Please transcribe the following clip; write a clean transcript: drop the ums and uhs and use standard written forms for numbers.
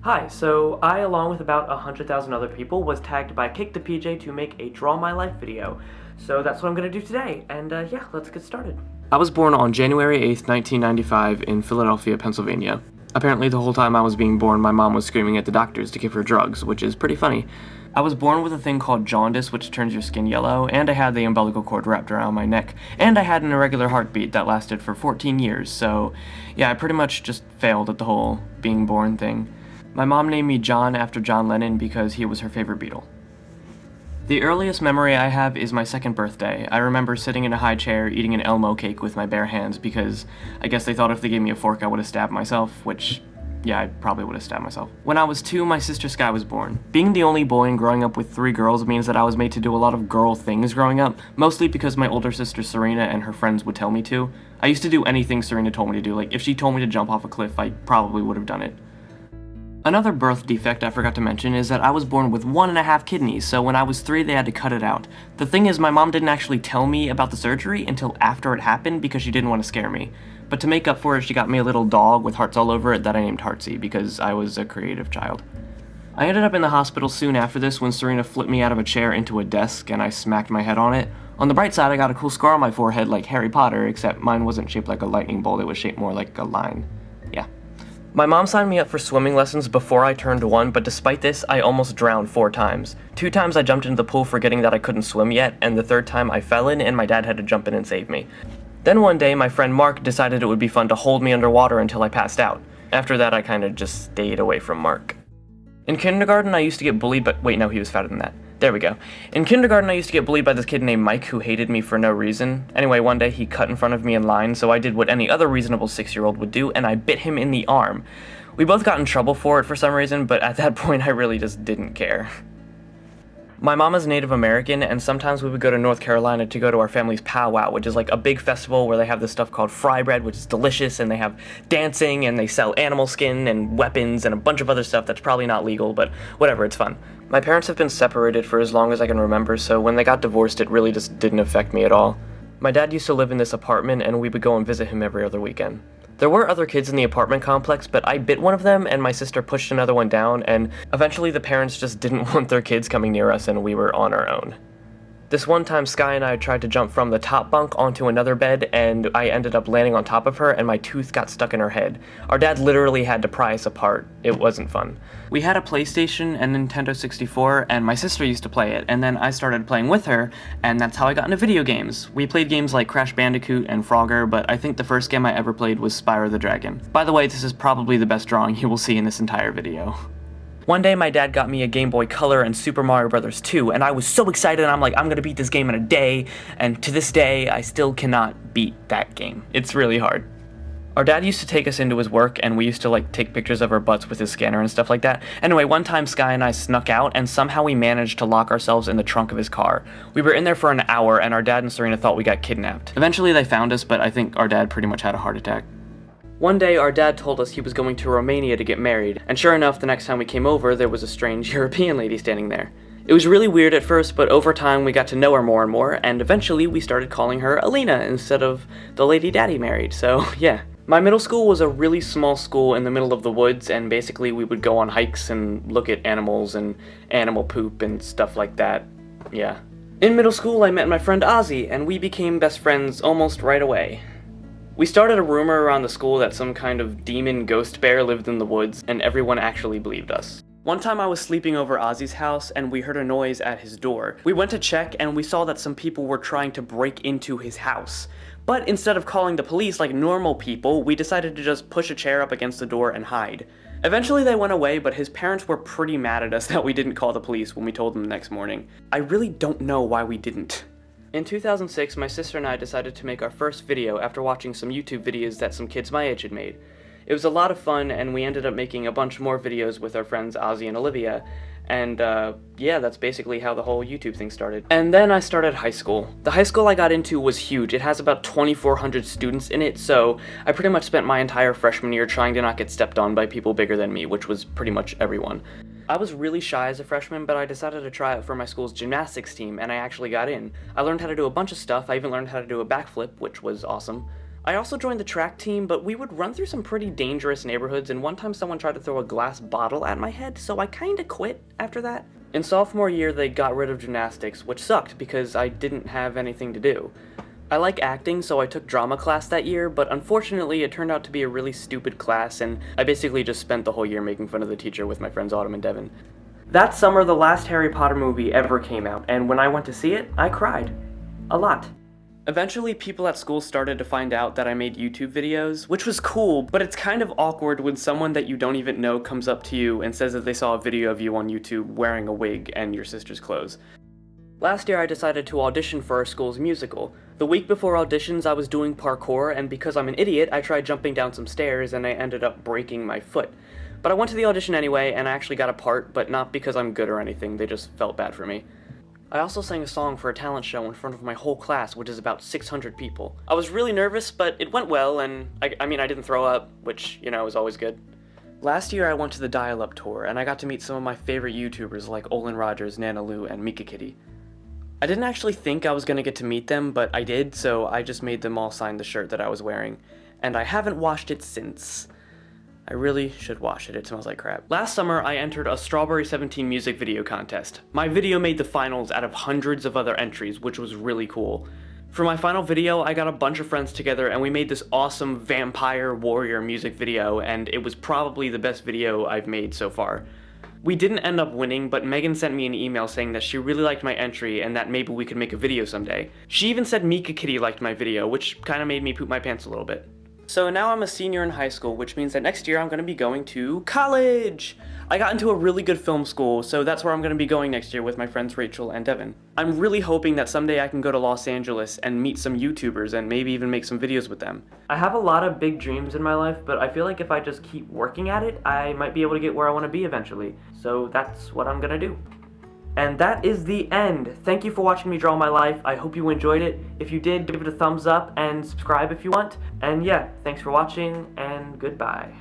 Hi, so I, along with about 100,000 other people, was tagged by Kick the PJ to make a Draw My Life video. So that's what I'm gonna do today, and yeah, let's get started. I was born on January 8th, 1995 in Philadelphia, Pennsylvania. Apparently the whole time I was being born, my mom was screaming at the doctors to give her drugs, which is pretty funny. I was born with a thing called jaundice, which turns your skin yellow, and I had the umbilical cord wrapped around my neck, and I had an irregular heartbeat that lasted for 14 years, so yeah, I pretty much just failed at the whole being born thing. My mom named me John after John Lennon because he was her favorite Beatle. The earliest memory I have is my second birthday. I remember sitting in a high chair eating an Elmo cake with my bare hands because I guess they thought if they gave me a fork I would have stabbed myself, which, yeah, I probably would have stabbed myself. When I was 2, my sister Sky was born. Being the only boy and growing up with 3 girls means that I was made to do a lot of girl things growing up, mostly because my older sister Serena and her friends would tell me to. I used to do anything Serena told me to do, like if she told me to jump off a cliff, I probably would have done it. Another birth defect I forgot to mention is that I was born with 1.5 kidneys, so when I was 3 they had to cut it out. The thing is, my mom didn't actually tell me about the surgery until after it happened because she didn't want to scare me. But to make up for it, she got me a little dog with hearts all over it that I named Heartsy because I was a creative child. I ended up in the hospital soon after this when Serena flipped me out of a chair into a desk and I smacked my head on it. On the bright side, I got a cool scar on my forehead like Harry Potter, except mine wasn't shaped like a lightning bolt, it was shaped more like a line. Yeah. My mom signed me up for swimming lessons before I turned 1, but despite this, I almost drowned 4 times. 2 times I jumped into the pool forgetting that I couldn't swim yet, and the 3rd time I fell in and my dad had to jump in and save me. Then one day, my friend Mark decided it would be fun to hold me underwater until I passed out. After that, I kinda just stayed away from Mark. In kindergarten, I used to get bullied, but wait, no, he was fatter than that. There we go. In kindergarten, I used to get bullied by this kid named Mike who hated me for no reason. Anyway, one day he cut in front of me in line, so I did what any other reasonable 6-year-old would do, and I bit him in the arm. We both got in trouble for it for some reason, but at that point I really just didn't care. My mom is Native American, and sometimes we would go to North Carolina to go to our family's powwow, which is like a big festival where they have this stuff called fry bread, which is delicious, and they have dancing, and they sell animal skin and weapons and a bunch of other stuff that's probably not legal, but whatever, it's fun. My parents have been separated for as long as I can remember, so when they got divorced, it really just didn't affect me at all. My dad used to live in this apartment, and we would go and visit him every other weekend. There were other kids in the apartment complex, but I bit one of them and my sister pushed another one down, and eventually the parents just didn't want their kids coming near us and we were on our own. This one time Sky and I tried to jump from the top bunk onto another bed and I ended up landing on top of her and my tooth got stuck in her head. Our dad literally had to pry us apart. It wasn't fun. We had a PlayStation and Nintendo 64 and my sister used to play it, and then I started playing with her and that's how I got into video games. We played games like Crash Bandicoot and Frogger, but I think the first game I ever played was Spyro the Dragon. By the way, this is probably the best drawing you will see in this entire video. One day my dad got me a Game Boy Color and Super Mario Bros. 2, and I was so excited, and I'm like, I'm gonna beat this game in a day, and to this day, I still cannot beat that game. It's really hard. Our dad used to take us into his work, and we used to like take pictures of our butts with his scanner and stuff like that. Anyway, one time Sky and I snuck out, and somehow we managed to lock ourselves in the trunk of his car. We were in there for an hour, and our dad and Serena thought we got kidnapped. Eventually they found us, but I think our dad pretty much had a heart attack. One day, our dad told us he was going to Romania to get married, and sure enough, the next time we came over, there was a strange European lady standing there. It was really weird at first, but over time we got to know her more and more, and eventually we started calling her Alina instead of the lady Daddy married, so yeah. My middle school was a really small school in the middle of the woods, and basically we would go on hikes and look at animals and animal poop and stuff like that, yeah. In middle school, I met my friend Ozzy, and we became best friends almost right away. We started a rumor around the school that some kind of demon ghost bear lived in the woods, and everyone actually believed us. One time I was sleeping over Ozzy's house, and we heard a noise at his door. We went to check, and we saw that some people were trying to break into his house. But instead of calling the police like normal people, we decided to just push a chair up against the door and hide. Eventually they went away, but his parents were pretty mad at us that we didn't call the police when we told them the next morning. I really don't know why we didn't. In 2006, my sister and I decided to make our first video after watching some YouTube videos that some kids my age had made. It was a lot of fun, and we ended up making a bunch more videos with our friends Ozzy and Olivia, and yeah, that's basically how the whole YouTube thing started. And then I started high school. The high school I got into was huge. It has about 2,400 students in it, so I pretty much spent my entire freshman year trying to not get stepped on by people bigger than me, which was pretty much everyone. I was really shy as a freshman, but I decided to try out for my school's gymnastics team, and I actually got in. I learned how to do a bunch of stuff. I even learned how to do a backflip, which was awesome. I also joined the track team, but we would run through some pretty dangerous neighborhoods, and one time someone tried to throw a glass bottle at my head, so I kinda quit after that. In sophomore year, they got rid of gymnastics, which sucked because I didn't have anything to do. I like acting, so I took drama class that year, but unfortunately it turned out to be a really stupid class, and I basically just spent the whole year making fun of the teacher with my friends Autumn and Devin. That summer, the last Harry Potter movie ever came out, and when I went to see it, I cried. A lot. Eventually, people at school started to find out that I made YouTube videos, which was cool, but it's kind of awkward when someone that you don't even know comes up to you and says that they saw a video of you on YouTube wearing a wig and your sister's clothes. Last year, I decided to audition for our school's musical. The week before auditions, I was doing parkour, and because I'm an idiot, I tried jumping down some stairs and I ended up breaking my foot. But I went to the audition anyway, and I actually got a part, but not because I'm good or anything, they just felt bad for me. I also sang a song for a talent show in front of my whole class, which is about 600 people. I was really nervous, but it went well, and I didn't throw up, which, is always good. Last year I went to the Dial-Up tour, and I got to meet some of my favorite YouTubers like Olin Rogers, Nana Lou, and Mika Kitty. I didn't actually think I was gonna get to meet them, but I did, so I just made them all sign the shirt that I was wearing. And I haven't washed it since. I really should wash it, it smells like crap. Last summer, I entered a Strawberry 17 music video contest. My video made the finals out of hundreds of other entries, which was really cool. For my final video, I got a bunch of friends together and we made this awesome vampire warrior music video, and it was probably the best video I've made so far. We didn't end up winning, but Megan sent me an email saying that she really liked my entry and that maybe we could make a video someday. She even said Mika Kitty liked my video, which kinda made me poop my pants a little bit. So now I'm a senior in high school, which means that next year I'm going to be going to college! I got into a really good film school, so that's where I'm going to be going next year with my friends Rachel and Devin. I'm really hoping that someday I can go to Los Angeles and meet some YouTubers and maybe even make some videos with them. I have a lot of big dreams in my life, but I feel like if I just keep working at it, I might be able to get where I want to be eventually. So that's what I'm going to do. And that is the end. Thank you for watching me draw my life. I hope you enjoyed it. If you did, give it a thumbs up and subscribe if you want. And yeah, thanks for watching, and goodbye.